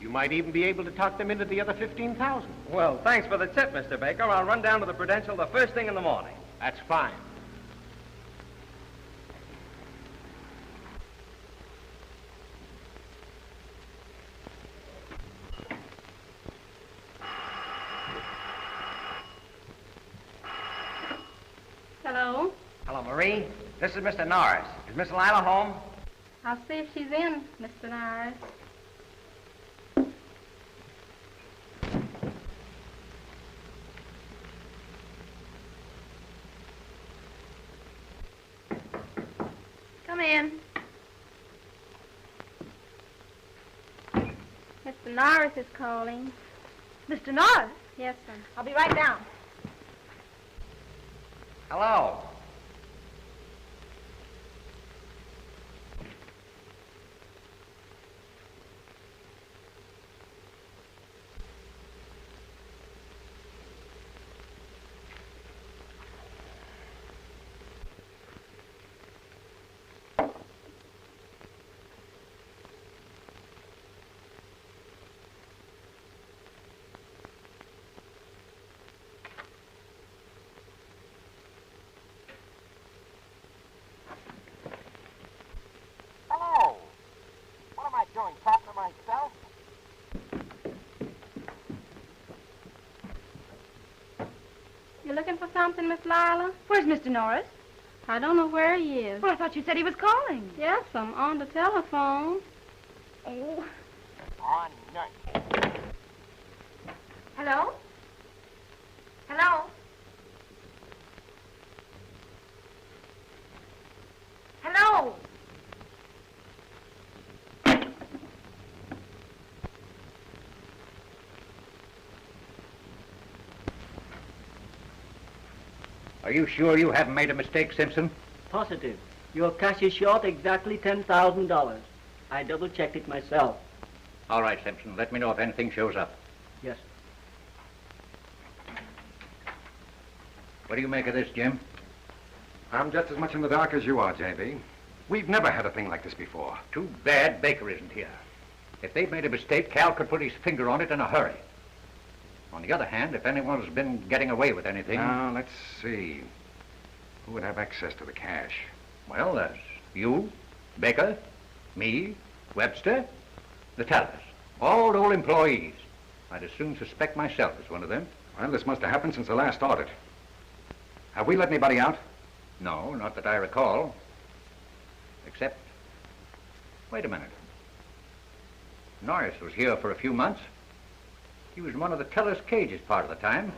You might even be able to talk them into the other $15,000. Well, thanks for the tip, Mr. Baker. I'll run down to the Prudential the first thing in the morning. That's fine. Hello? Hello, Marie. This is Mr. Norris. Is Miss Lila home? I'll see if she's in, Mr. Norris. Come in. Mr. Norris is calling. Mr. Norris? Yes, sir. I'll be right down. Hello. Hello. What am I doing, talking to myself? You looking for something, Miss Lila? Where's Mr. Norris? I don't know where he is. Well, I thought you said he was calling. Yes, I'm on the telephone. Oh. On nut. Hello? Hello? Hello? Are you sure you haven't made a mistake, Simpson? Positive. Your cash is short exactly $10,000. I double-checked it myself. All right, Simpson. Let me know if anything shows up. Yes. What do you make of this, Jim? I'm just as much in the dark as you are, J.B. We've never had a thing like this before. Too bad Baker isn't here. If they've made a mistake, Cal could put his finger on it in a hurry. On the other hand, if anyone's been getting away with anything... Now, let's see. Who would have access to the cash? Well, there's you, Baker, me, Webster, the tellers. All old employees. I'd as soon suspect myself as one of them. Well, this must have happened since the last audit. Have we let anybody out? No, not that I recall. Except... Wait a minute. Norris was here for a few months. He was in one of the teller's cages part of the time.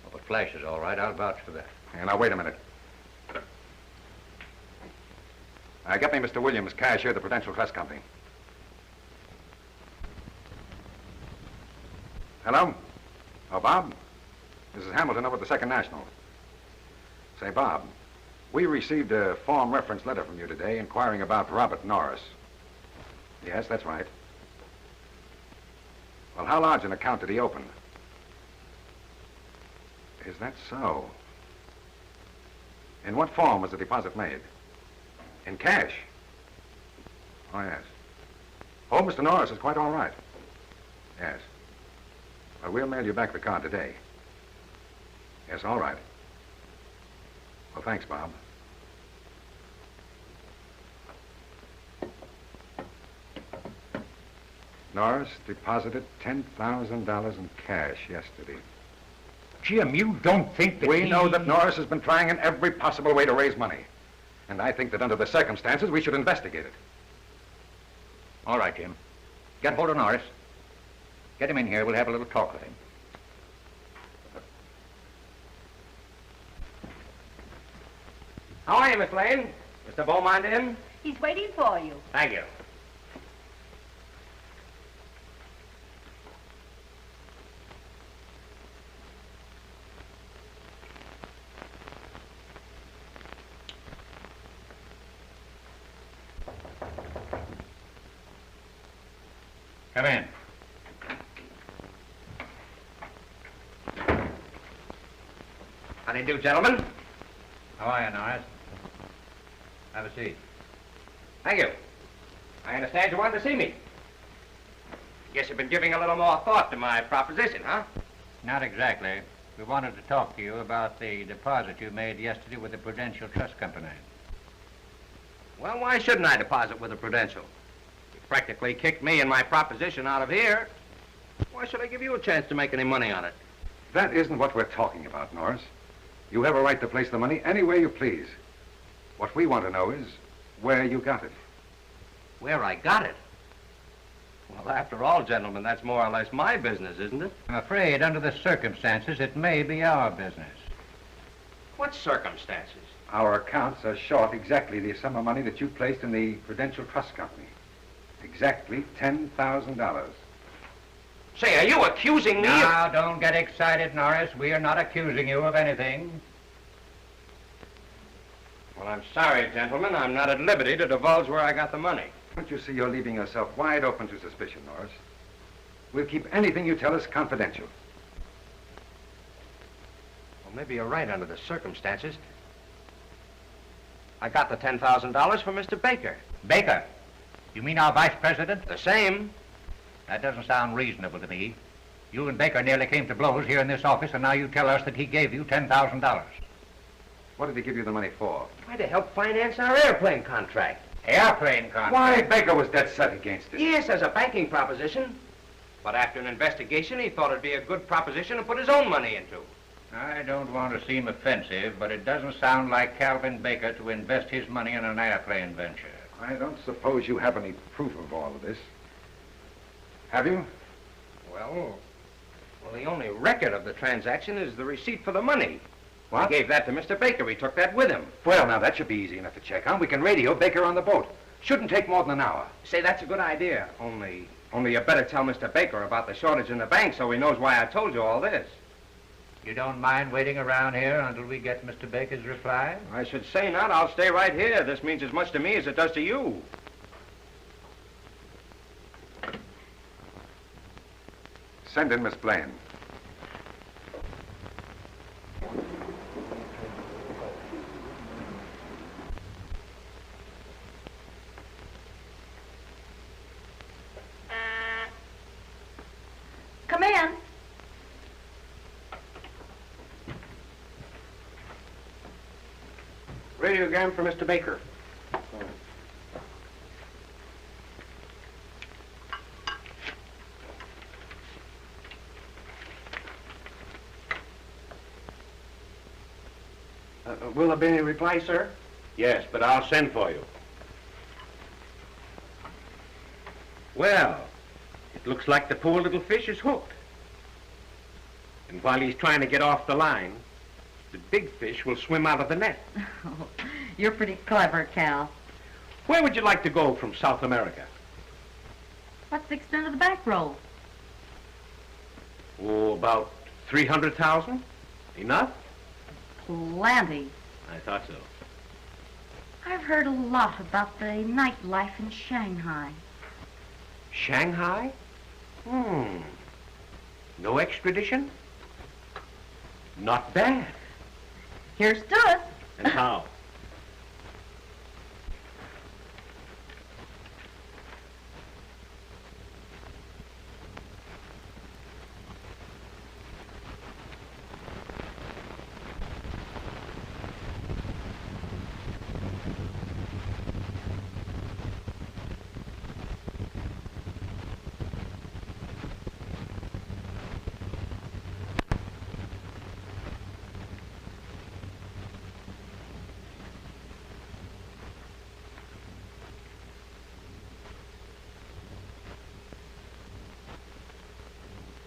Oh, but Flash is all right. I'll vouch for that. Hey, now, wait a minute. Get me Mr. Williams, cashier of the Prudential Trust Company. Hello? Oh, Bob? This is Hamilton over at the Second National. Say, Bob, we received a form reference letter from you today inquiring about Robert Norris. Yes, that's right. Well, how large an account did he open? Is that so? In what form was the deposit made? In cash? Oh, yes. Oh, Mr. Norris is quite all right. Yes. Well, we'll mail you back the card today. Yes, all right. Well, thanks, Bob. Norris deposited $10,000 in cash yesterday. Jim, you don't think that We know that Norris has been trying in every possible way to raise money. And I think that under the circumstances, we should investigate it. All right, Jim. Get hold of Norris. Get him in here. We'll have a little talk with him. How are you, Miss Lane? Mr. Beaumont in? He's waiting for you. Thank you. Come in. How do you do, gentlemen? How are you, Norris? Have a seat. Thank you. I understand you wanted to see me. Guess you've been giving a little more thought to my proposition, huh? Not exactly. We wanted to talk to you about the deposit you made yesterday with the Prudential Trust Company. Well, why shouldn't I deposit with the Prudential? You practically kicked me and my proposition out of here. Why should I give you a chance to make any money on it? That isn't what we're talking about, Norris. You have a right to place the money any way you please. What we want to know is where you got it. Where I got it? Well, after all, gentlemen, that's more or less my business, isn't it? I'm afraid, under the circumstances, it may be our business. What circumstances? Our accounts are short exactly the sum of money that you placed in the Prudential Trust Company. Exactly $10,000. Say, are you accusing me Now, don't get excited, Norris. We are not accusing you of anything. Well, I'm sorry, gentlemen. I'm not at liberty to divulge where I got the money. Don't you see you're leaving yourself wide open to suspicion, Norris? We'll keep anything you tell us confidential. Well, maybe you're right under the circumstances. I got the $10,000 from Mr. Baker. Baker? You mean our vice president? The same. That doesn't sound reasonable to me. You and Baker nearly came to blows here in this office, and now you tell us that he gave you $10,000. What did he give you the money for? Try to help finance our airplane contract. Airplane contract? Why, Baker was dead set against it. Yes, as a banking proposition. But after an investigation, he thought it'd be a good proposition to put his own money into. I don't want to seem offensive, but it doesn't sound like Calvin Baker to invest his money in an airplane venture. I don't suppose you have any proof of all of this. Have you? Well, the only record of the transaction is the receipt for the money. What? I gave that to Mr. Baker. He took that with him. Well, now, that should be easy enough to check on. We can radio Baker on the boat. Shouldn't take more than an hour. Say, that's a good idea. Only you better tell Mr. Baker about the shortage in the bank so he knows why I told you all this. You don't mind waiting around here until we get Mr. Baker's reply? I should say not. I'll stay right here. This means as much to me as it does to you. Send in Miss Blaine. in. Radiogram for Mr. Baker. Will there be any reply, sir? Yes, but I'll send for you. Well, it looks like the poor little fish is hooked. And while he's trying to get off the line, the big fish will swim out of the net. Oh, you're pretty clever, Cal. Where would you like to go from South America? What's the extent of the back roll? Oh, about 300,000? Enough? Plenty. I thought so. I've heard a lot about the nightlife in Shanghai. Shanghai? No extradition? Not bad. Here's to it. And how?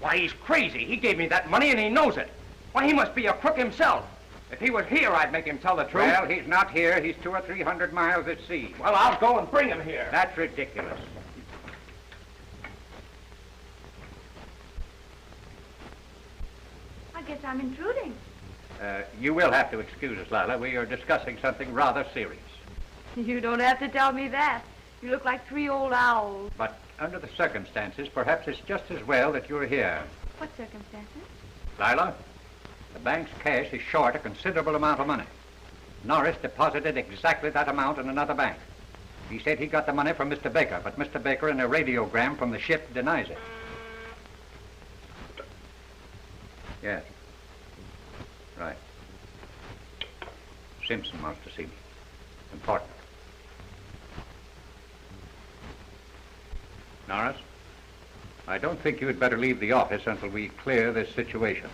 Why, he's crazy. He gave me that money and he knows it. Why, he must be a crook himself. If he was here, I'd make him tell the truth. Well, he's not here. He's 200 or 300 miles at sea. Well, I'll go and bring him here. That's ridiculous. I guess I'm intruding. You will have to excuse us, Lila. We are discussing something rather serious. You don't have to tell me that. You look like 3 old owls. But under the circumstances, perhaps it's just as well that you're here. What circumstances? Lila, the bank's cash is short a considerable amount of money. Norris deposited exactly that amount in another bank. He said he got the money from Mr. Baker, but Mr. Baker, in a radiogram from the ship, denies it. Yes. Right. Simpson wants to see me. Important. Norris, I don't think you had better leave the office until we clear this situation.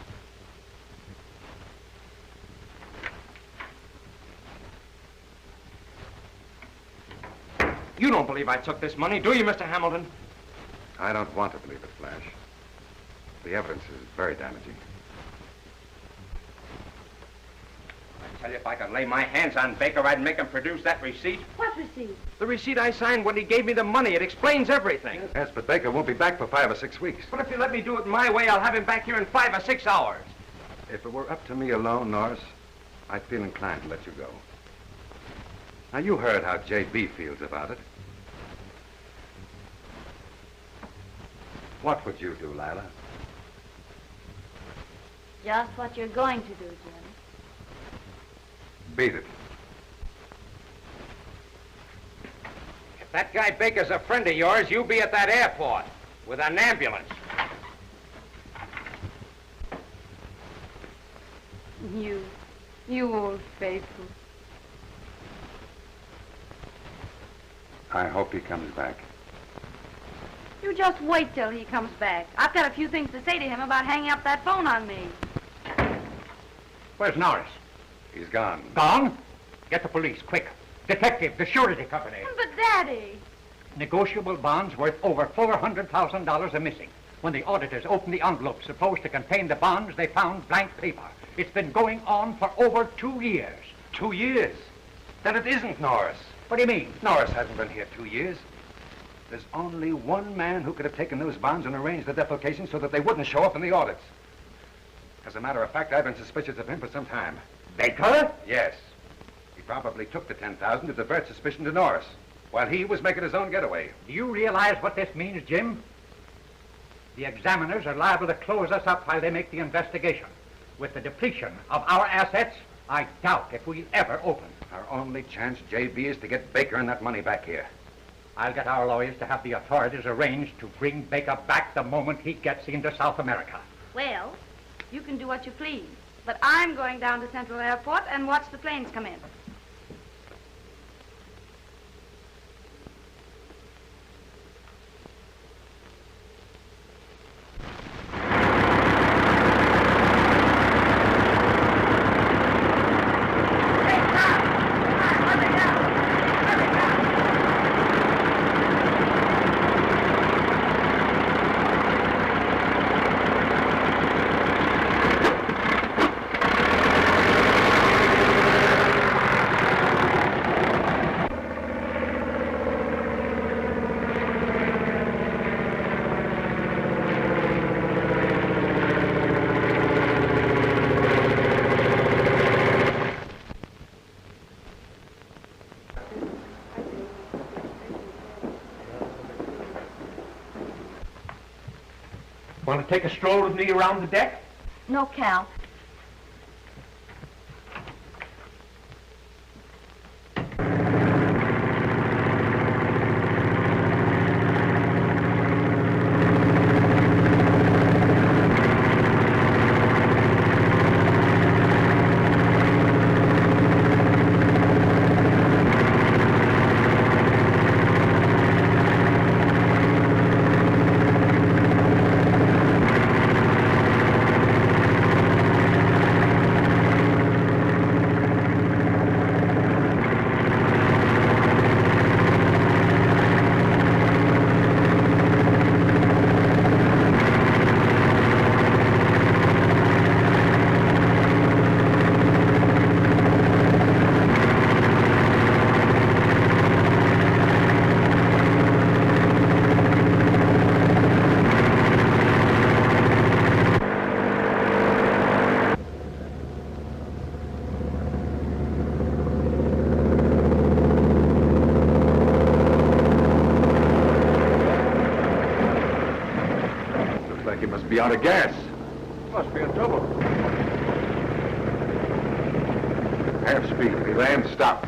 You don't believe I took this money, do you, Mr. Hamilton? I don't want to believe it, Flash. The evidence is very damaging. I tell you, if I could lay my hands on Baker, I'd make him produce that receipt. What receipt? The receipt I signed when he gave me the money. It explains everything. Yes, but Baker won't be back for 5 or 6 weeks. But if you let me do it my way, I'll have him back here in 5 or 6 hours. If it were up to me alone, Norris, I'd feel inclined to let you go. Now, you heard how J.B. feels about it. What would you do, Lila? Just what you're going to do, Jim. Beat it. If that guy Baker's a friend of yours, you'll be at that airport with an ambulance. You old faithful. I hope he comes back. You just wait till he comes back. I've got a few things to say to him about hanging up that phone on me. Where's Norris? He's gone. Gone? Get the police, quick. Detective, the surety company. But, Daddy... Negotiable bonds worth over $400,000 are missing. When the auditors opened the envelope supposed to contain the bonds, they found blank paper. It's been going on for over 2 years. 2 years? Then it isn't Norris. What do you mean? Norris hasn't been here 2 years. There's only one man who could have taken those bonds and arranged the defalcation so that they wouldn't show up in the audits. As a matter of fact, I've been suspicious of him for some time. Baker? Yes. He probably took the $10,000 to divert suspicion to Norris, while he was making his own getaway. Do you realize what this means, Jim? The examiners are liable to close us up while they make the investigation. With the depletion of our assets, I doubt if we'll ever open. Our only chance, J.B., is to get Baker and that money back here. I'll get our lawyers to have the authorities arranged to bring Baker back the moment he gets into South America. Well, you can do what you please. But I'm going down to Central Airport and watch the planes come in. Want to take a stroll with me around the deck? No, Cal. He must be out of gas. Must be in trouble. Half speed. If he lands, stop.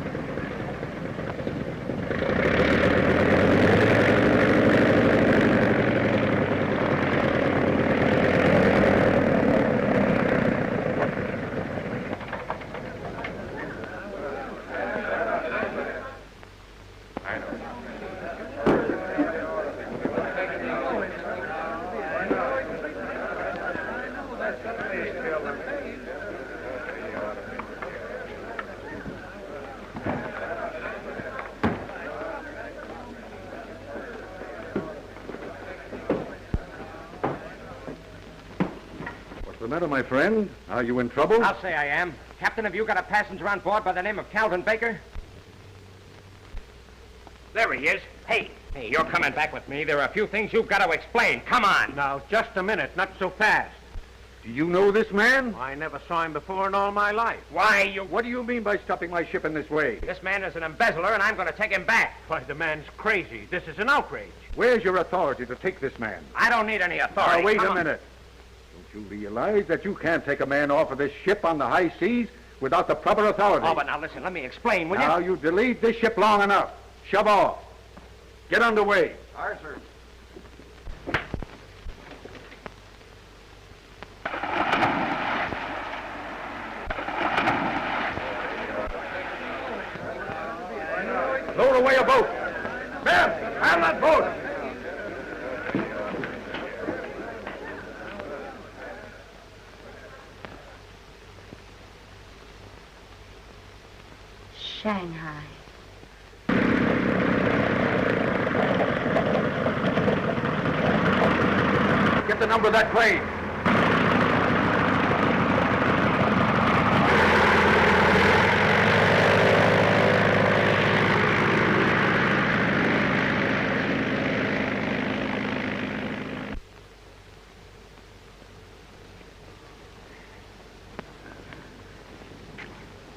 What's the matter, my friend? Are you in trouble? I'll say I am. Captain, have you got a passenger on board by the name of Calvin Baker? There he is. Hey, you're coming back with me. There are a few things you've got to explain. Come on. Now, just a minute. Not so fast. Do you know this man? I never saw him before in all my life. Why, you... What do you mean by stopping my ship in this way? This man is an embezzler, and I'm going to take him back. Why, the man's crazy. This is an outrage. Where's your authority to take this man? I don't need any authority. Now, wait Come a on. minute. Don't you realize that you can't take a man off of this ship on the high seas without the proper authority? Oh, but now listen, let me explain, will you? Now, you delayed this ship long enough. Shove off. Get underway. All right, sir. Lower away a boat. Men, man that boat. Shanghai. Get the number of that plane.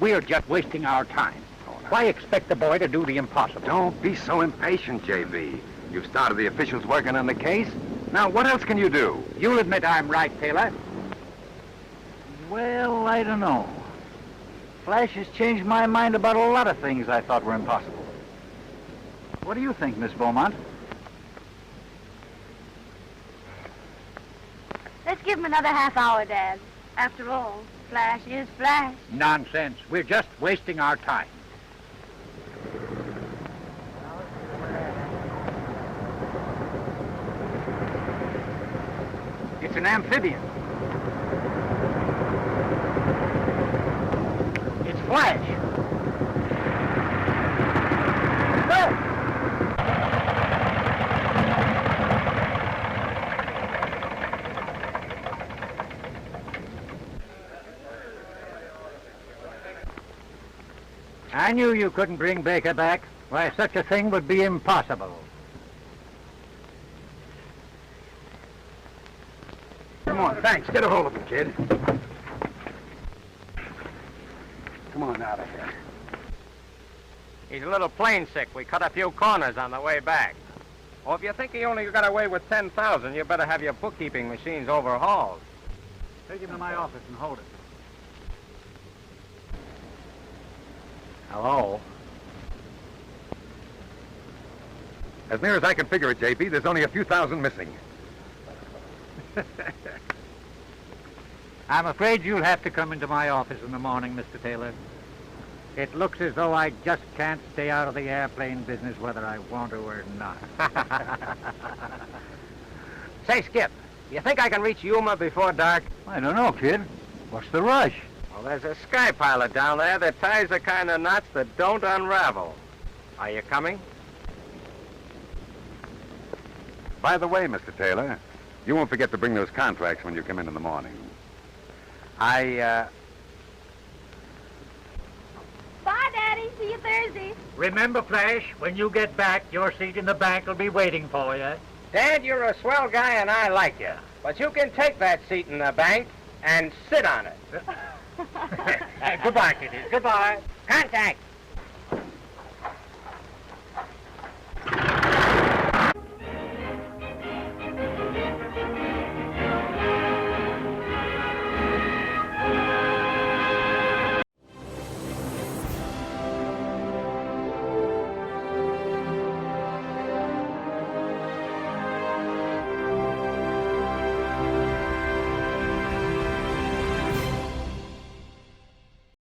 We are just wasting our time. Why expect the boy to do the impossible? Don't be so impatient, J.B. You've started the officials working on the case. Now, what else can you do? You'll admit I'm right, Taylor. Well, I don't know. Flash has changed my mind about a lot of things I thought were impossible. What do you think, Miss Beaumont? Let's give him another half hour, Dad. After all, Flash is Flash. Nonsense. We're just wasting our time. It's an amphibian. It's Flash. No! I knew you couldn't bring Baker back. Why, such a thing would be impossible. Come on, thanks. Get a hold of him, kid. Come on out of here. He's a little plane sick. We cut a few corners on the way back. Well, if you think he only got away with 10,000, you better have your bookkeeping machines overhauled. Take him to my office and hold it. Hello? As near as I can figure it, JP, there's only a few thousand missing. I'm afraid you'll have to come into my office in the morning, Mr. Taylor. It looks as though I just can't stay out of the airplane business whether I want to or not. Say, Skip, you think I can reach Yuma before dark? I don't know, kid. What's the rush? Well, there's a sky pilot down there that ties the kind of knots that don't unravel. Are you coming? By the way, Mr. Taylor, you won't forget to bring those contracts when you come in the morning. Bye, Daddy. See you Thursday. Remember, Flash, when you get back, your seat in the bank will be waiting for you. Dad, you're a swell guy and I like you. But you can take that seat in the bank and sit on it. Goodbye, kiddies. Goodbye. Contact.